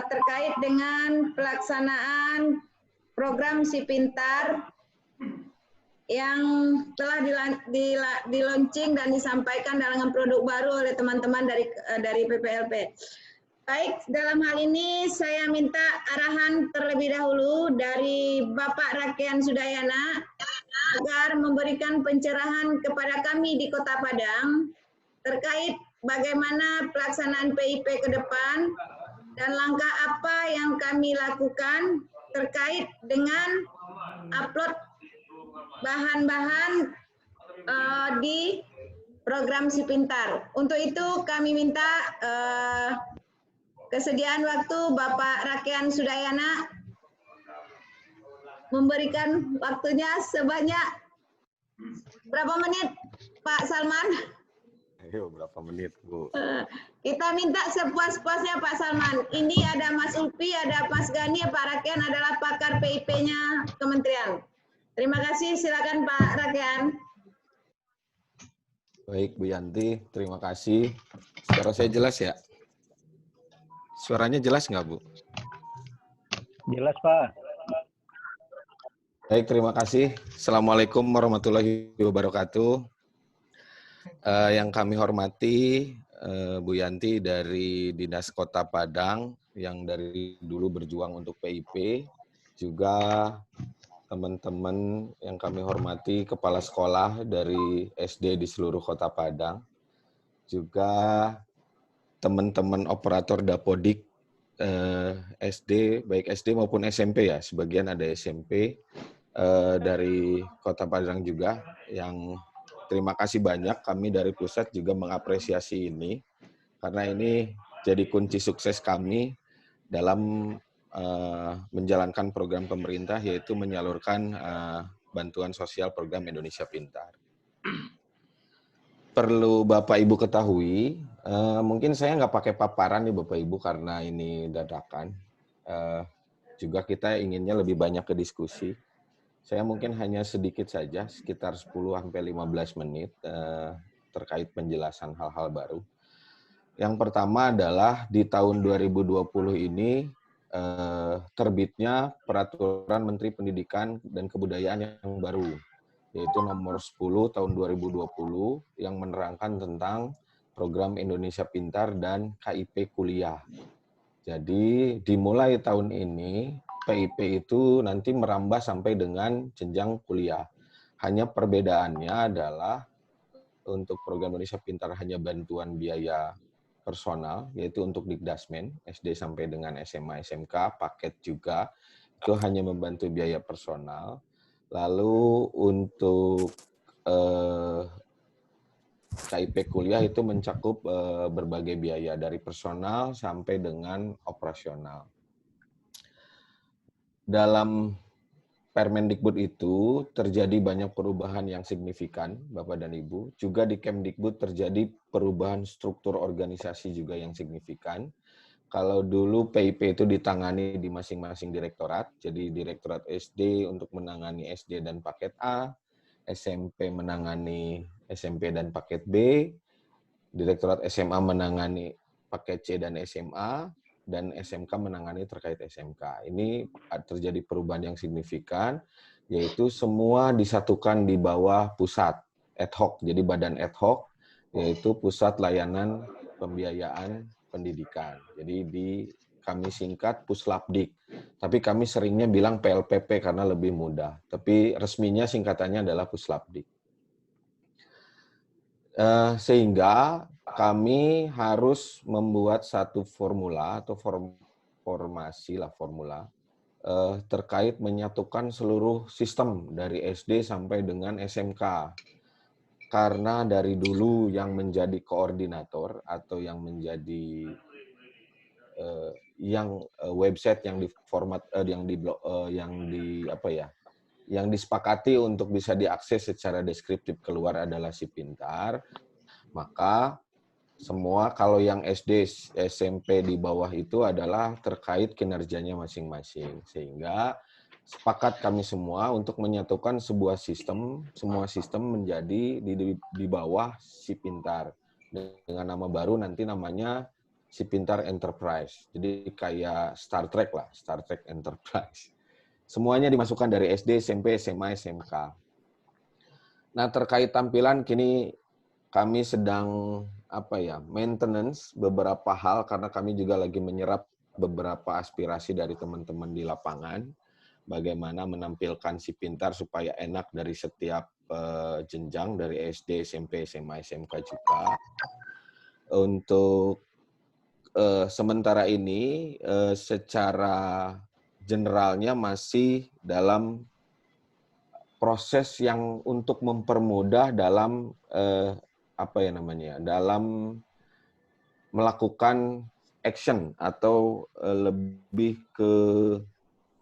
terkait dengan pelaksanaan program Si Pintar yang telah di-launching dan disampaikan dalam produk baru oleh teman-teman dari PPLP. Baik, dalam hal ini saya minta arahan terlebih dahulu dari Bapak Rakean Sudayana agar memberikan pencerahan kepada kami di Kota Padang terkait bagaimana pelaksanaan PIP ke depan dan langkah apa yang kami lakukan terkait dengan upload bahan-bahan di program Si Pintar. Untuk itu kami minta kesediaan waktu Bapak Rakean Sudayana memberikan waktunya sebanyak berapa menit, Pak Salman? Ayo, berapa menit, Bu? Kita minta sepuas-puasnya, Pak Salman. Ini ada Mas Ulpi, ada Mas Gani, Pak Rakean adalah pakar PIP-nya Kementerian. Terima kasih, silakan Pak Rakean. Baik, Bu Yanti, terima kasih. Suara saya jelas ya? Suaranya jelas nggak, Bu? Jelas, Pak. Baik, terima kasih. Assalamualaikum warahmatullahi wabarakatuh. Yang kami hormati Bu Yanti dari Dinas Kota Padang yang dari dulu berjuang untuk PIP, juga teman-teman yang kami hormati kepala sekolah dari SD di seluruh Kota Padang, juga teman-teman operator Dapodik SD, baik SD maupun SMP ya, sebagian ada SMP dari Kota Padang juga, yang terima kasih banyak. Kami dari pusat juga mengapresiasi ini, karena ini jadi kunci sukses kami dalam menjalankan program pemerintah, yaitu menyalurkan bantuan sosial program Indonesia Pintar. Perlu Bapak Ibu ketahui, mungkin saya nggak pakai paparan nih Bapak Ibu karena ini dadakan. Juga kita inginnya lebih banyak ke diskusi. Saya mungkin hanya sedikit saja, sekitar 10-15 menit terkait penjelasan hal-hal baru. Yang pertama adalah di tahun 2020 ini terbitnya Peraturan Menteri Pendidikan dan Kebudayaan yang baru, yaitu nomor 10 tahun 2020 yang menerangkan tentang program Indonesia Pintar dan KIP kuliah. Jadi dimulai tahun ini PIP itu nanti merambah sampai dengan jenjang kuliah. Hanya perbedaannya adalah untuk program Indonesia Pintar hanya bantuan biaya personal, yaitu untuk Dikdasmen, SD sampai dengan SMA, SMK, paket juga, itu hanya membantu biaya personal. Lalu untuk KIP kuliah itu mencakup berbagai biaya, dari personal sampai dengan operasional. Dalam Permendikbud itu terjadi banyak perubahan yang signifikan, Bapak dan Ibu. Juga di Kemdikbud terjadi perubahan struktur organisasi juga yang signifikan. Kalau dulu PIP itu ditangani di masing-masing direktorat, jadi direktorat SD untuk menangani SD dan paket A, SMP menangani SMP dan paket B, direktorat SMA menangani paket C dan SMA, dan SMK menangani terkait SMK. Ini terjadi perubahan yang signifikan, yaitu semua disatukan di bawah pusat ad hoc, jadi badan ad hoc, yaitu Pusat Layanan Pembiayaan Pendidikan. Jadi kami singkat Puslapdik, tapi kami seringnya bilang PLPP karena lebih mudah, tapi resminya singkatannya adalah Puslapdik. Sehingga kami harus membuat satu formula atau formula terkait menyatukan seluruh sistem dari SD sampai dengan SMK. Karena dari dulu yang menjadi koordinator atau yang menjadi website yang diformat yang disepakati untuk bisa diakses secara deskriptif keluar adalah Si Pintar, maka semua kalau yang SD, SMP di bawah itu adalah terkait kinerjanya masing-masing. Sehingga sepakat kami semua untuk menyatukan sebuah sistem, semua sistem menjadi di bawah Si Pintar. Dengan nama baru nanti namanya Si Pintar Enterprise. Jadi kayak Star Trek lah, Star Trek Enterprise. Semuanya dimasukkan dari SD, SMP, SMA, SMK. Nah, terkait tampilan kini kami sedang maintenance beberapa hal karena kami juga lagi menyerap beberapa aspirasi dari teman-teman di lapangan. Bagaimana menampilkan si Pintar supaya enak dari setiap jenjang dari SD, SMP, SMA, SMK juga. Untuk sementara ini secara generalnya masih dalam proses yang untuk mempermudah dalam dalam melakukan action atau lebih ke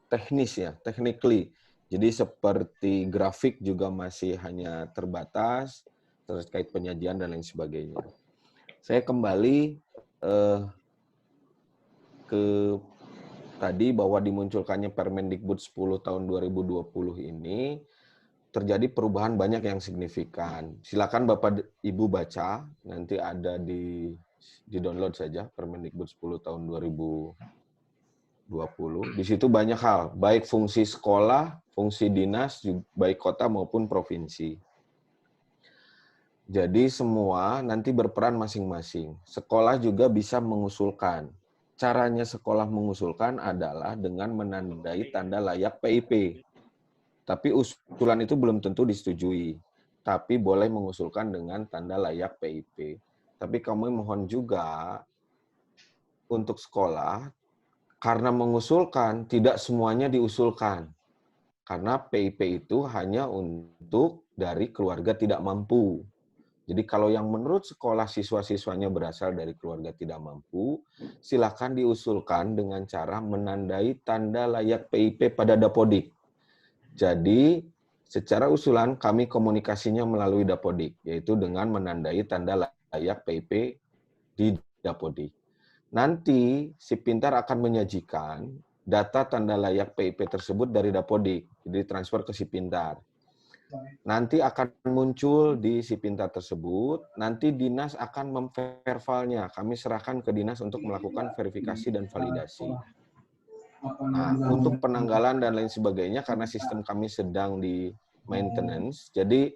teknis ya, technically. Jadi seperti grafik juga masih hanya terbatas terkait penyajian dan lain sebagainya. Saya kembali ke tadi bahwa dimunculkannya Permendikbud 10 tahun 2020 ini terjadi perubahan banyak yang signifikan. Silakan Bapak Ibu baca, nanti ada di download saja Permendikbud 10 tahun 2020. Di situ banyak hal, baik fungsi sekolah, fungsi dinas, baik kota maupun provinsi. Jadi semua nanti berperan masing-masing. Sekolah juga bisa mengusulkan. Caranya sekolah mengusulkan adalah dengan menandai tanda layak PIP. Tapi usulan itu belum tentu disetujui. Tapi boleh mengusulkan dengan tanda layak PIP. Tapi kami mohon juga untuk sekolah, karena mengusulkan, tidak semuanya diusulkan. Karena PIP itu hanya untuk dari keluarga tidak mampu. Jadi kalau yang menurut sekolah siswa-siswanya berasal dari keluarga tidak mampu, silakan diusulkan dengan cara menandai tanda layak PIP pada Dapodik. Jadi secara usulan kami komunikasinya melalui Dapodik, yaitu dengan menandai tanda layak PIP di Dapodik. Nanti si Pintar akan menyajikan data tanda layak PIP tersebut dari Dapodik, jadi transfer ke si Pintar. Nanti akan muncul di si Pintar tersebut, nanti dinas akan memvervalnya. Kami serahkan ke dinas untuk melakukan verifikasi dan validasi. Nah, untuk penanggalan dan lain sebagainya, karena sistem kami sedang di maintenance, jadi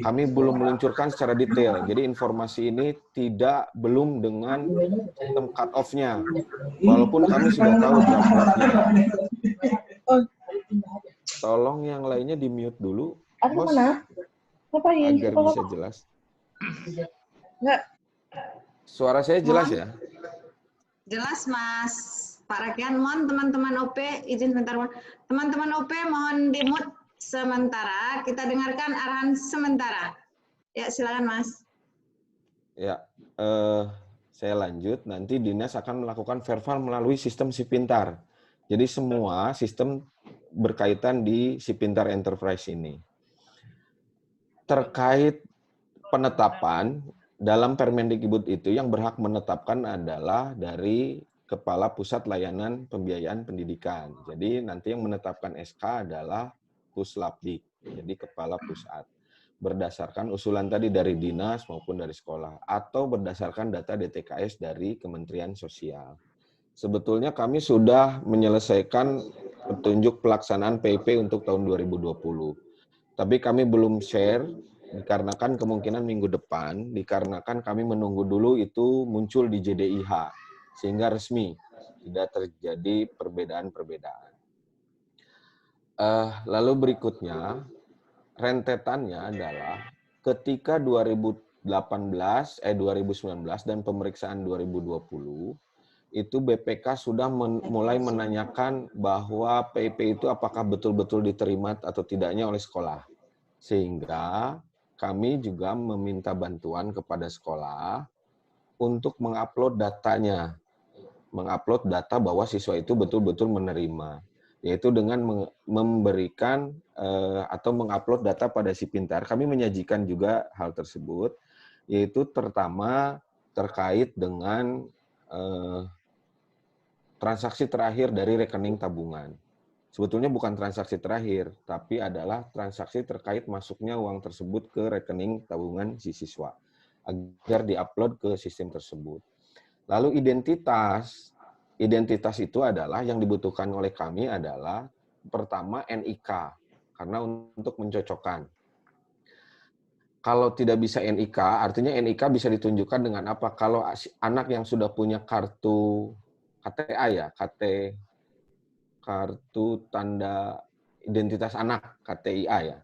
kami belum meluncurkan secara detail. Jadi informasi ini belum dengan sistem cut-off-nya. Walaupun kami sudah tahu draft-draftnya. Tolong yang lainnya di-mute dulu. Host, agar bisa jelas. Enggak. Suara saya jelas ya? Jelas, Mas. Pak Rakian, mohon teman-teman OP, izin sebentar. Teman-teman OP mohon di-mute sementara. Kita dengarkan arahan sementara. Ya, silakan, Mas. Ya, saya lanjut. Nanti dinas akan melakukan verval melalui sistem Si Pintar. Jadi semua sistem berkaitan di Si Pintar Enterprise ini. Terkait penetapan, dalam Permendikbud itu yang berhak menetapkan adalah dari Kepala Pusat Layanan Pembiayaan Pendidikan. Jadi nanti yang menetapkan SK adalah Puslapdik, jadi Kepala Pusat. Berdasarkan usulan tadi dari dinas maupun dari sekolah, atau berdasarkan data DTKS dari Kementerian Sosial. Sebetulnya kami sudah menyelesaikan petunjuk pelaksanaan PIP untuk tahun 2020. Tapi kami belum share, dikarenakan kemungkinan minggu depan, dikarenakan kami menunggu dulu itu muncul di JDIH, sehingga resmi, tidak terjadi perbedaan-perbedaan. Lalu berikutnya, rentetannya adalah ketika 2019 dan pemeriksaan 2020, itu BPK sudah mulai menanyakan bahwa PIP itu apakah betul-betul diterima atau tidaknya oleh sekolah. Sehingga kami juga meminta bantuan kepada sekolah untuk mengupload datanya. Mengupload data bahwa siswa itu betul-betul menerima. Yaitu dengan memberikan atau mengupload data pada Si Pintar. Kami menyajikan juga hal tersebut, yaitu pertama terkait dengan transaksi terakhir dari rekening tabungan. Sebetulnya bukan transaksi terakhir, tapi adalah transaksi terkait masuknya uang tersebut ke rekening tabungan si siswa, agar diupload ke sistem tersebut. Lalu identitas itu adalah yang dibutuhkan oleh kami adalah pertama NIK, karena untuk mencocokkan. Kalau tidak bisa NIK, artinya NIK bisa ditunjukkan dengan apa? Kalau anak yang sudah punya kartu KTA ya, kartu tanda identitas anak, KTIA ya.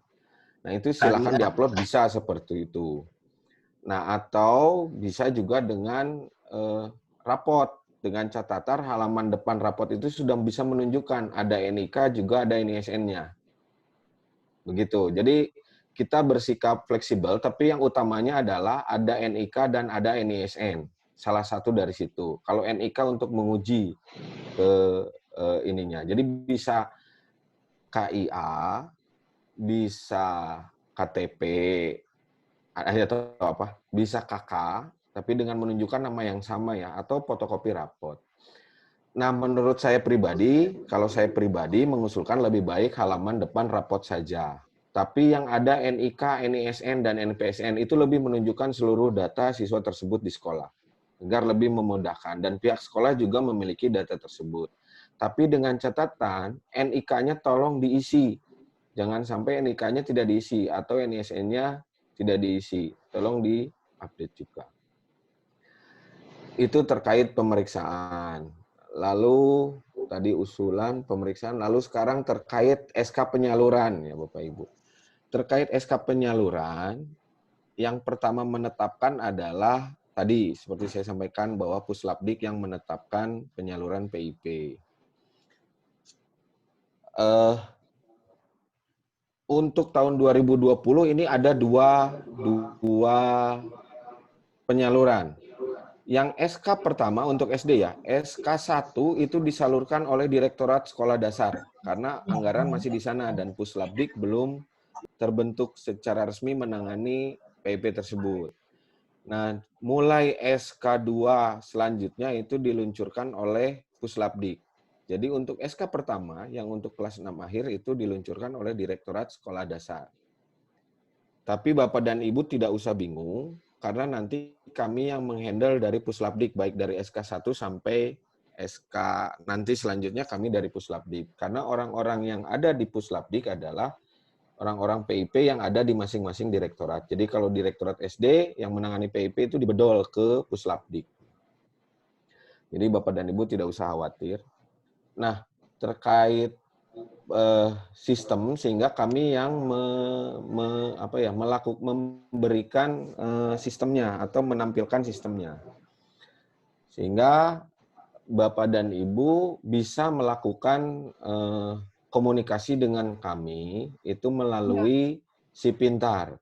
Nah, itu silakan diupload, bisa seperti itu. Nah, atau bisa juga dengan rapot, dengan catatan halaman depan rapot itu sudah bisa menunjukkan ada NIK juga ada NISN-nya. Begitu. Jadi kita bersikap fleksibel, tapi yang utamanya adalah ada NIK dan ada NISN. Salah satu dari situ. Kalau NIK untuk menguji ke ininya. Jadi bisa KIA, bisa KTP, atau apa? Bisa KK, tapi dengan menunjukkan nama yang sama ya, atau fotokopi rapot. Nah, menurut saya pribadi, kalau saya pribadi mengusulkan lebih baik halaman depan rapot saja. Tapi yang ada NIK, NISN, dan NPSN itu lebih menunjukkan seluruh data siswa tersebut di sekolah, agar lebih memudahkan. Dan pihak sekolah juga memiliki data tersebut. Tapi dengan catatan, NIK-nya tolong diisi. Jangan sampai NIK-nya tidak diisi, atau NISN-nya tidak diisi. Tolong di-update juga. Itu terkait pemeriksaan. Lalu tadi usulan pemeriksaan, lalu sekarang terkait SK penyaluran ya Bapak Ibu. Terkait SK penyaluran, yang pertama menetapkan adalah tadi seperti saya sampaikan bahwa Puslapdik yang menetapkan penyaluran PIP. Untuk tahun 2020 ini ada dua penyaluran. Yang SK pertama untuk SD ya, SK 1 itu disalurkan oleh Direktorat Sekolah Dasar karena anggaran masih di sana dan Puslapdik belum terbentuk secara resmi menangani PIP tersebut. Nah, mulai SK 2 selanjutnya itu diluncurkan oleh Puslapdik. Jadi untuk SK pertama yang untuk kelas 6 akhir itu diluncurkan oleh Direktorat Sekolah Dasar. Tapi Bapak dan Ibu tidak usah bingung, karena nanti kami yang menghandle dari Puslapdik, baik dari SK 1 sampai SK nanti selanjutnya kami dari Puslapdik. Karena orang-orang yang ada di Puslapdik adalah orang-orang PIP yang ada di masing-masing direktorat. Jadi kalau direktorat SD yang menangani PIP itu dibedol ke Puslapdik. Jadi Bapak dan Ibu tidak usah khawatir. Nah, terkait sistem sehingga kami yang memberikan sistemnya atau menampilkan sistemnya. Sehingga Bapak dan Ibu bisa melakukan komunikasi dengan kami itu melalui Si Pintar.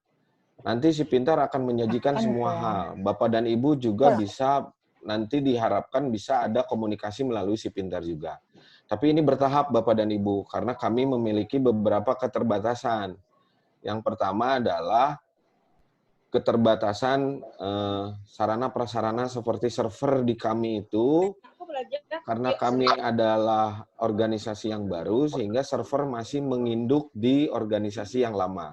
Nanti Si Pintar akan menyajikan semua hal. Bapak dan Ibu juga bisa nanti diharapkan bisa ada komunikasi melalui Si Pintar juga. Tapi ini bertahap Bapak dan Ibu, karena kami memiliki beberapa keterbatasan. Yang pertama adalah keterbatasan sarana prasarana seperti server di kami itu, karena kami adalah organisasi yang baru, sehingga server masih menginduk di organisasi yang lama.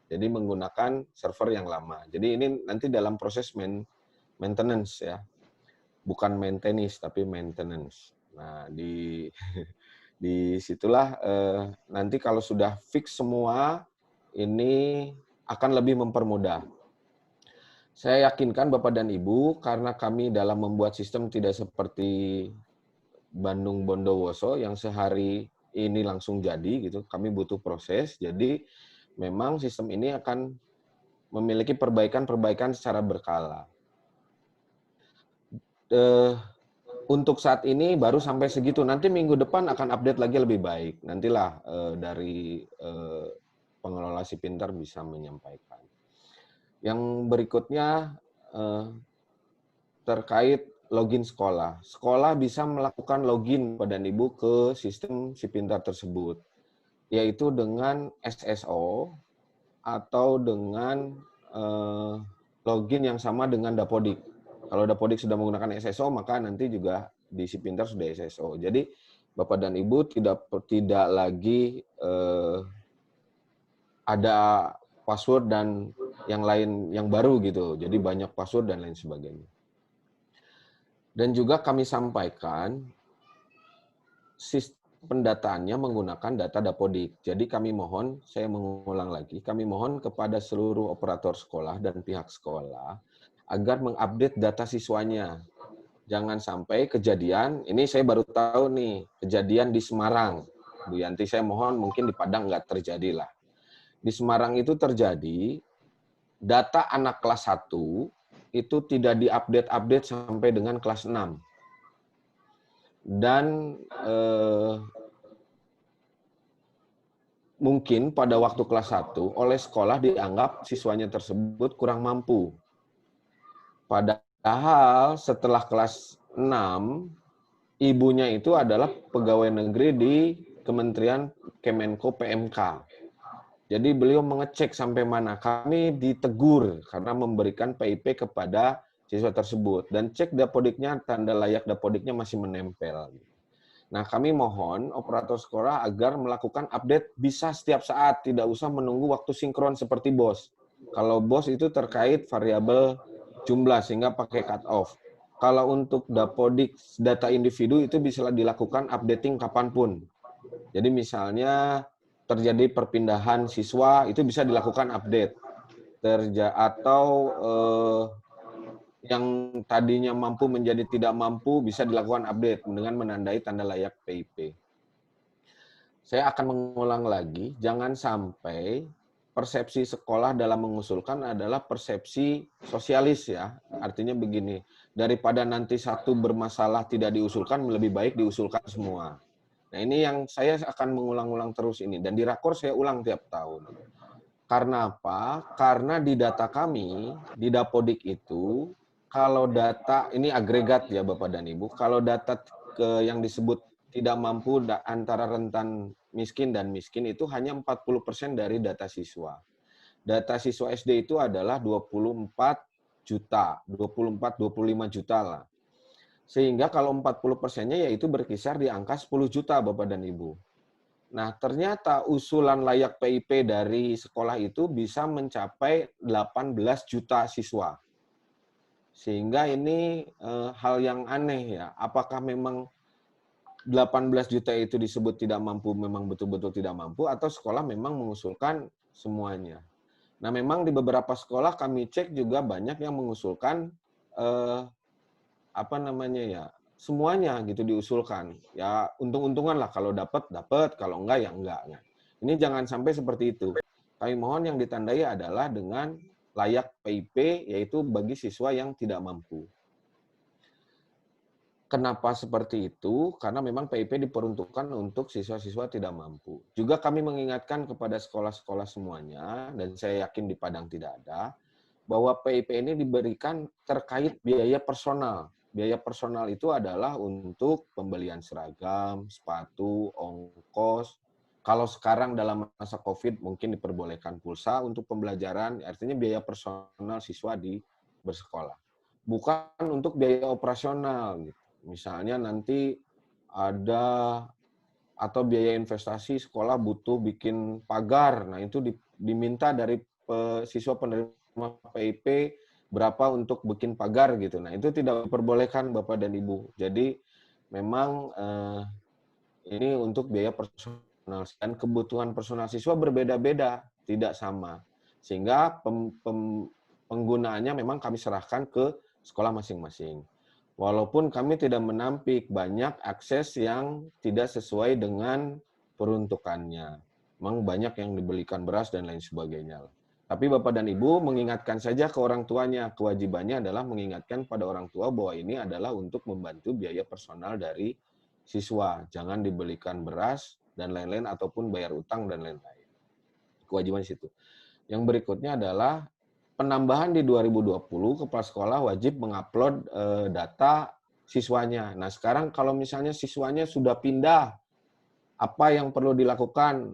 Jadi menggunakan server yang lama. Jadi ini nanti dalam proses maintenance ya. Bukan maintenance, tapi maintenance. Nah, di situlah nanti kalau sudah fix semua, ini akan lebih mempermudah. Saya yakinkan Bapak dan Ibu, karena kami dalam membuat sistem tidak seperti Bandung Bondowoso yang sehari ini langsung jadi, gitu. Kami butuh proses, jadi memang sistem ini akan memiliki perbaikan-perbaikan secara berkala. Untuk saat ini baru sampai segitu. Nanti minggu depan akan update lagi lebih baik. Nantilah dari pengelola Si Pintar bisa menyampaikan. Yang berikutnya terkait login sekolah. Sekolah bisa melakukan login Bapak dan Ibu ke sistem Si Pintar tersebut, yaitu dengan SSO atau dengan login yang sama dengan Dapodik. Kalau Dapodik sudah menggunakan SSO, maka nanti juga di Si Pintar sudah SSO. Jadi Bapak dan Ibu tidak lagi ada password dan yang lain yang baru gitu. Jadi banyak password dan lain sebagainya. Dan juga kami sampaikan sistem pendataannya menggunakan data Dapodik. Jadi kami mohon, saya mengulang lagi, kami mohon kepada seluruh operator sekolah dan pihak sekolah agar mengupdate data siswanya. Jangan sampai kejadian, ini saya baru tahu nih, kejadian di Semarang. Bu Yanti, saya mohon mungkin di Padang nggak terjadi lah. Di Semarang itu terjadi, data anak kelas 1 itu tidak diupdate-update sampai dengan kelas 6. Dan mungkin pada waktu kelas 1 oleh sekolah dianggap siswanya tersebut kurang mampu. Padahal setelah kelas 6, ibunya itu adalah pegawai negeri di Kementerian Kemenko PMK. Jadi beliau mengecek sampai mana. Kami ditegur karena memberikan PIP kepada siswa tersebut. Dan cek Dapodiknya, tanda layak Dapodiknya masih menempel. Nah, kami mohon operator sekolah agar melakukan update bisa setiap saat. Tidak usah menunggu waktu sinkron seperti BOS. Kalau BOS itu terkait variabel jumlah sehingga pakai cut off. Kalau untuk Dapodik data individu itu bisa dilakukan updating kapanpun. Jadi misalnya terjadi perpindahan siswa itu bisa dilakukan update. Atau yang tadinya mampu menjadi tidak mampu bisa dilakukan update dengan menandai tanda layak PIP. Saya akan mengulang lagi, jangan sampai persepsi sekolah dalam mengusulkan adalah persepsi sosialis ya. Artinya begini, daripada nanti satu bermasalah tidak diusulkan, lebih baik diusulkan semua. Nah ini yang saya akan mengulang-ulang terus ini. Dan di rakor saya ulang tiap tahun. Karena apa? Karena di data kami, di Dapodik itu, kalau data, ini agregat ya Bapak dan Ibu, kalau data yang disebut tidak mampu antara rentan miskin dan miskin itu hanya 40% dari data siswa. Data siswa SD itu adalah 24 juta, 24-25 juta lah. Sehingga kalau 40%-nya yaitu berkisar di angka 10 juta Bapak dan Ibu. Nah, ternyata usulan layak PIP dari sekolah itu bisa mencapai 18 juta siswa. Sehingga ini hal yang aneh ya. Apakah memang 18 juta itu disebut tidak mampu, memang betul-betul tidak mampu, atau sekolah memang mengusulkan semuanya. Nah, memang di beberapa sekolah kami cek juga banyak yang mengusulkan semuanya gitu diusulkan. Ya untung-untungan lah kalau dapat, kalau enggak ya enggak. Ini jangan sampai seperti itu. Kami mohon yang ditandai adalah dengan layak PIP, yaitu bagi siswa yang tidak mampu. Kenapa seperti itu? Karena memang PIP diperuntukkan untuk siswa-siswa tidak mampu. Juga kami mengingatkan kepada sekolah-sekolah semuanya, dan saya yakin di Padang tidak ada, bahwa PIP ini diberikan terkait biaya personal. Biaya personal itu adalah untuk pembelian seragam, sepatu, ongkos. Kalau sekarang dalam masa COVID mungkin diperbolehkan pulsa untuk pembelajaran, artinya biaya personal siswa di bersekolah. Bukan untuk biaya operasional. Gitu. Misalnya nanti ada atau biaya investasi sekolah butuh bikin pagar, nah itu diminta dari siswa penerima PIP berapa untuk bikin pagar gitu. Nah itu tidak diperbolehkan Bapak dan Ibu. Jadi memang ini untuk biaya personal dan kebutuhan personal siswa berbeda-beda, tidak sama. Sehingga penggunaannya memang kami serahkan ke sekolah masing-masing. Walaupun kami tidak menampik banyak akses yang tidak sesuai dengan peruntukannya. Memang banyak yang dibelikan beras dan lain sebagainya. Tapi Bapak dan Ibu mengingatkan saja ke orang tuanya. Kewajibannya adalah mengingatkan pada orang tua bahwa ini adalah untuk membantu biaya personal dari siswa. Jangan dibelikan beras dan lain-lain ataupun bayar utang dan lain-lain. Kewajiban situ. Yang berikutnya adalah penambahan di 2020, kepala sekolah wajib mengupload data siswanya. Nah, sekarang kalau misalnya siswanya sudah pindah, apa yang perlu dilakukan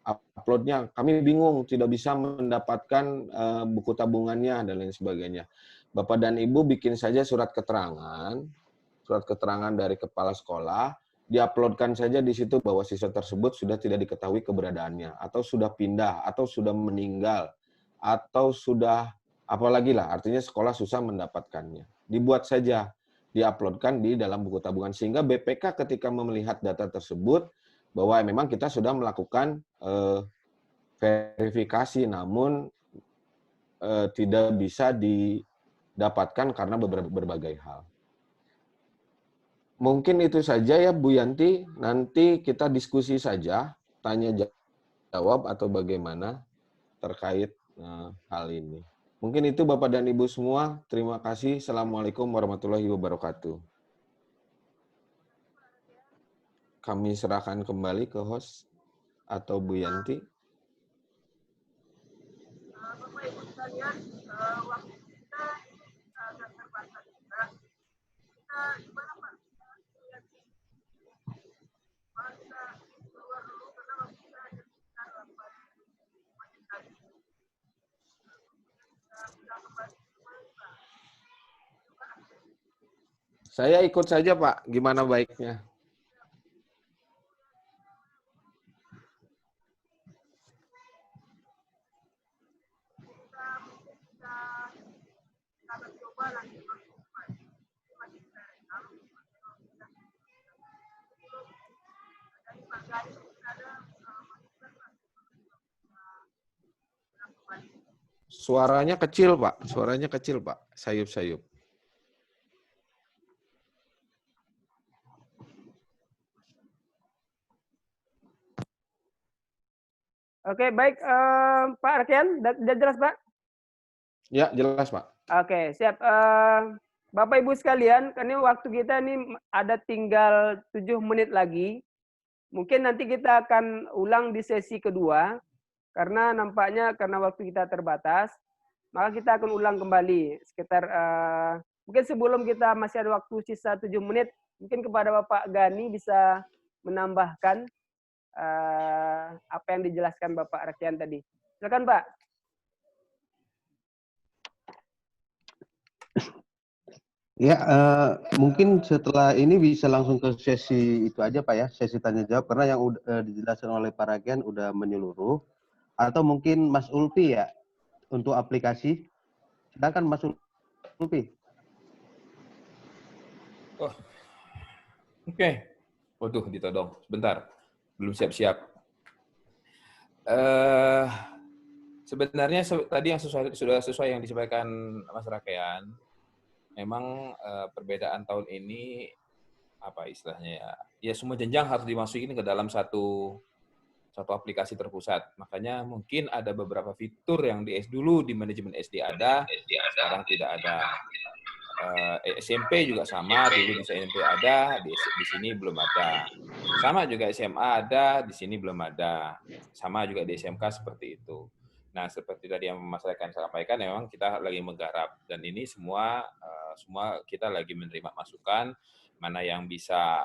uploadnya? Kami bingung, tidak bisa mendapatkan buku tabungannya, dan lain sebagainya. Bapak dan Ibu bikin saja surat keterangan dari kepala sekolah, diuploadkan saja di situ bahwa siswa tersebut sudah tidak diketahui keberadaannya, atau sudah pindah, atau sudah meninggal, atau sudah apalagi lah, artinya sekolah susah mendapatkannya. Dibuat saja. diuploadkan di dalam buku tabungan. Sehingga BPK ketika melihat data tersebut, bahwa memang kita sudah melakukan verifikasi, namun tidak bisa didapatkan karena berbagai hal. Mungkin itu saja ya Bu Yanti, nanti kita diskusi saja, tanya jawab atau bagaimana terkait hal ini. Mungkin itu Bapak dan Ibu semua, terima kasih. Assalamualaikum warahmatullahi wabarakatuh. Kami serahkan kembali ke host atau Bu Yanti. Bapak Ibu sekalian, waktu kita agak terbatas juga. Kita gimana Pak? Kita keluar dulu karena waktu kita hanya sekitar 4 menit lagi. Sudah kembali kembali Pak. Saya ikut saja Pak, gimana baiknya? Suaranya kecil, Pak. Suaranya kecil, Pak. Sayup-sayup. Oke, baik. Pak Arkian, sudah jelas, Pak? Ya, jelas, Pak. Oke, siap. Bapak Ibu sekalian, ini waktu kita ini ada tinggal 7 menit lagi. Mungkin nanti kita akan ulang di sesi kedua, karena nampaknya karena waktu kita terbatas, maka kita akan ulang kembali sekitar mungkin sebelum kita masih ada waktu sisa 7 menit, mungkin kepada Bapak Gani bisa menambahkan apa yang dijelaskan Bapak Arkian tadi. Silakan Pak. Ya, mungkin setelah ini bisa langsung ke sesi itu aja Pak ya, sesi tanya jawab, karena yang dijelaskan oleh Pak Arkian udah menyeluruh. Atau mungkin Mas Ulpi ya, untuk aplikasi. Silakan Mas Ulpi. Oh, oke. Waduh, ditodong. Sebentar. Belum siap-siap. Sebenarnya tadi yang sudah sesuai yang disampaikan Mas Rakean. Memang perbedaan tahun ini apa istilahnya ya? Ya semua jenjang harus dimasukin ke dalam satu aplikasi terpusat. Makanya mungkin ada beberapa fitur yang dulu di manajemen SD ada, sekarang tidak ada. SMP juga sama, dulu di SMP ada, di sini belum ada. Sama juga SMA ada, di sini belum ada. Sama juga di SMK seperti itu. Nah, seperti tadi yang Mas Rekan sampaikan, memang kita lagi menggarap. Dan ini semua kita lagi menerima masukan, mana yang bisa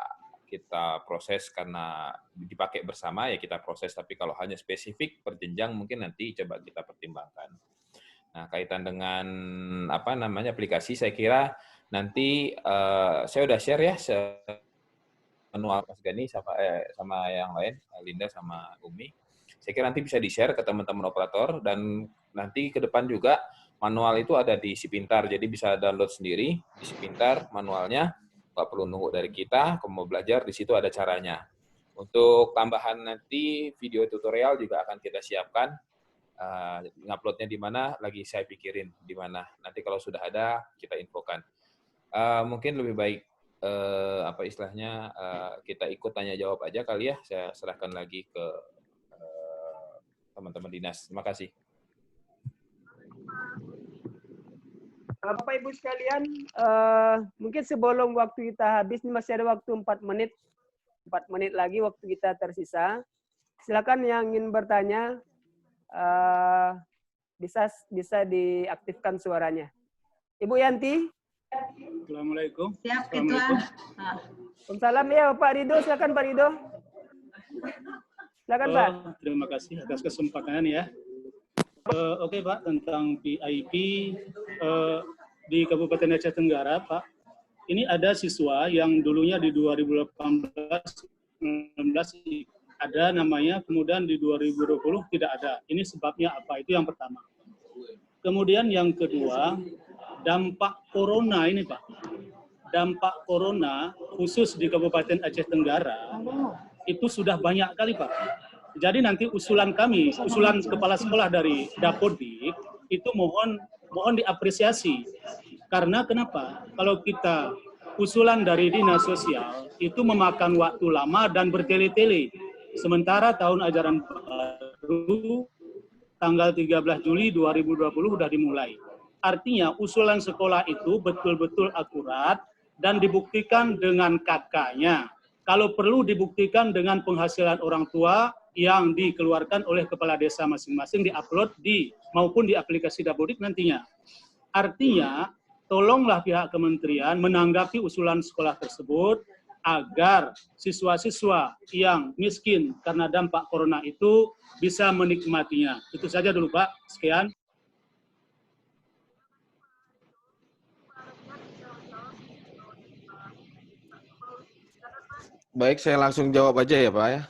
kita proses karena dipakai bersama, ya kita proses. Tapi kalau hanya spesifik per jenjang, mungkin nanti coba kita pertimbangkan. Nah, kaitan dengan aplikasi, saya kira nanti saya udah share ya manual Mas Gani sama yang lain, Linda sama Umi. Saya kira nanti bisa di-share ke teman-teman operator, dan nanti ke depan juga manual itu ada di Sipintar, jadi bisa download sendiri di Sipintar manualnya, nggak perlu nunggu dari kita. Kalau mau belajar, di situ ada caranya. Untuk tambahan nanti video tutorial juga akan kita siapkan. Nguploadnya di mana lagi saya pikirin di mana. Nanti kalau sudah ada kita infokan. Mungkin lebih baik kita ikut tanya jawab aja kali ya. Saya serahkan lagi ke teman-teman dinas. Terima kasih. Bapak Ibu sekalian, mungkin sebelum waktu kita habis, ini masih ada waktu 4 menit. 4 menit lagi waktu kita tersisa. Silakan yang ingin bertanya, bisa diaktifkan suaranya. Ibu Yanti. Assalamualaikum. Siap, Ketua. Waalaikumsalam ya Pak Rido, silakan Pak Rido. Silakan Pak. Terima kasih atas kesempatan ya. Oke Pak, tentang PIP di Kabupaten Aceh Tenggara Pak, ini ada siswa yang dulunya di 2018-19 ada namanya, kemudian di 2020 tidak ada. Ini sebabnya apa? Itu yang pertama. Kemudian yang kedua, dampak corona ini Pak. dampak corona khusus di Kabupaten Aceh Tenggara itu sudah banyak kali Pak. Jadi nanti usulan kami, usulan kepala sekolah dari Dapodik itu mohon diapresiasi. Karena kenapa? Kalau kita usulan dari Dinas Sosial itu memakan waktu lama dan bertele-tele. Sementara tahun ajaran baru tanggal 13 Juli 2020 sudah dimulai. Artinya usulan sekolah itu betul-betul akurat dan dibuktikan dengan KK-nya. Kalau perlu dibuktikan dengan penghasilan orang tua yang dikeluarkan oleh kepala desa masing-masing, diupload maupun di aplikasi Dapodik nantinya. Artinya, tolonglah pihak kementerian menanggapi usulan sekolah tersebut agar siswa-siswa yang miskin karena dampak corona itu bisa menikmatinya. Itu saja dulu Pak. Sekian. Baik, saya langsung jawab aja ya Pak ya.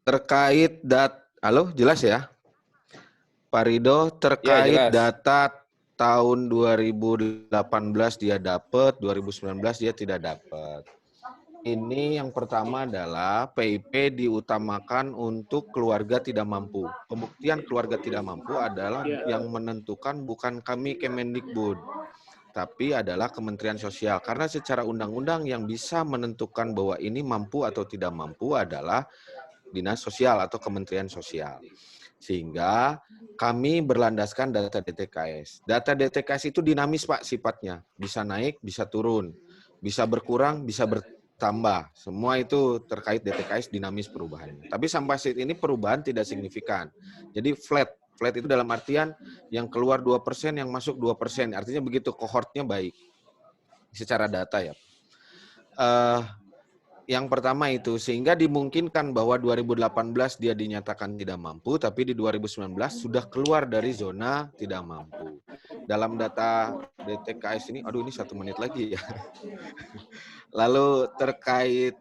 Terkait halo, jelas ya? Pak Ridho, terkait Ya, data tahun 2018 dia dapat, 2019 dia tidak dapat. Ini yang pertama adalah PIP diutamakan untuk keluarga tidak mampu. Pembuktian keluarga tidak mampu adalah yang menentukan bukan kami Kemendikbud, tapi adalah Kementerian Sosial. Karena secara undang-undang yang bisa menentukan bahwa ini mampu atau tidak mampu adalah Dinas Sosial atau Kementerian Sosial. Sehingga kami berlandaskan data DTKS. Data DTKS itu dinamis Pak sifatnya. Bisa naik, bisa turun. Bisa berkurang, bisa bertambah. Semua itu terkait DTKS dinamis perubahannya. Tapi sampai saat ini perubahan tidak signifikan. Jadi flat. Flat itu dalam artian yang keluar 2%, yang masuk 2%. Artinya begitu, kohortnya baik. Secara data ya. Yang pertama itu, sehingga dimungkinkan bahwa 2018 dia dinyatakan tidak mampu, tapi di 2019 sudah keluar dari zona tidak mampu. Dalam data DTKS ini, ini 1 menit lagi ya. Lalu terkait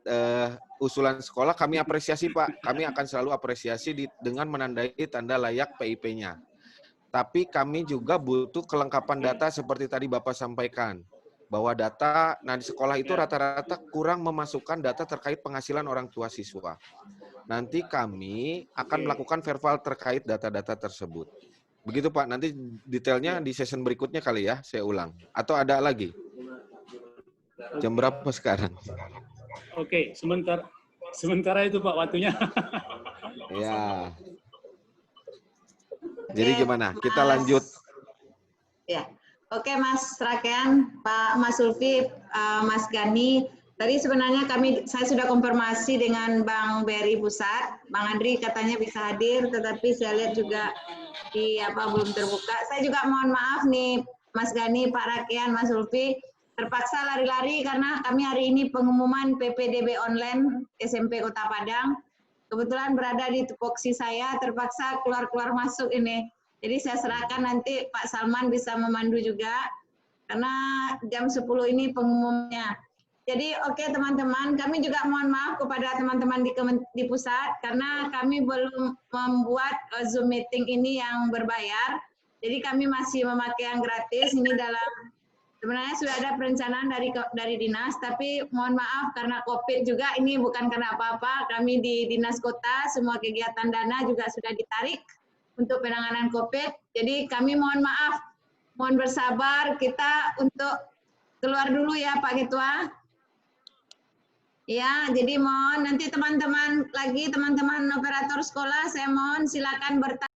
usulan sekolah, kami apresiasi Pak. Kami akan selalu apresiasi dengan menandai tanda layak PIP-nya. Tapi kami juga butuh kelengkapan data seperti tadi Bapak sampaikan. Bahwa data, di sekolah itu rata-rata kurang memasukkan data terkait penghasilan orang tua siswa. Nanti kami akan melakukan verbal terkait data-data tersebut. Begitu Pak, nanti detailnya di session berikutnya kali ya, saya ulang. Atau ada lagi? Jam berapa sekarang? Oke, sementara itu Pak waktunya. Ya. Jadi gimana? Kita lanjut. Ya. Oke Mas Rakean, Pak Mas Sulfi, Mas Gani. Tadi sebenarnya saya sudah konfirmasi dengan Bang BRI Pusat. Bang Andri katanya bisa hadir, tetapi saya lihat juga belum terbuka. Saya juga mohon maaf nih Mas Gani, Pak Rakean, Mas Sulfi. Terpaksa lari-lari karena kami hari ini pengumuman PPDB online SMP Kota Padang. Kebetulan berada di tupoksi saya, terpaksa keluar-keluar masuk ini. Jadi saya serahkan nanti Pak Salman bisa memandu juga, karena jam 10 ini pengumumannya. Jadi oke teman-teman, kami juga mohon maaf kepada teman-teman di pusat, karena kami belum membuat Zoom meeting ini yang berbayar. Jadi kami masih memakai yang gratis, ini sebenarnya sudah ada perencanaan dari dinas, tapi mohon maaf karena COVID juga, ini bukan karena apa-apa, kami di Dinas Kota, semua kegiatan dana juga sudah ditarik untuk penanganan COVID. Jadi kami mohon maaf, mohon bersabar, kita untuk keluar dulu ya Pak Ketua. Ya, jadi mohon nanti teman-teman operator sekolah, saya mohon silakan bertanya.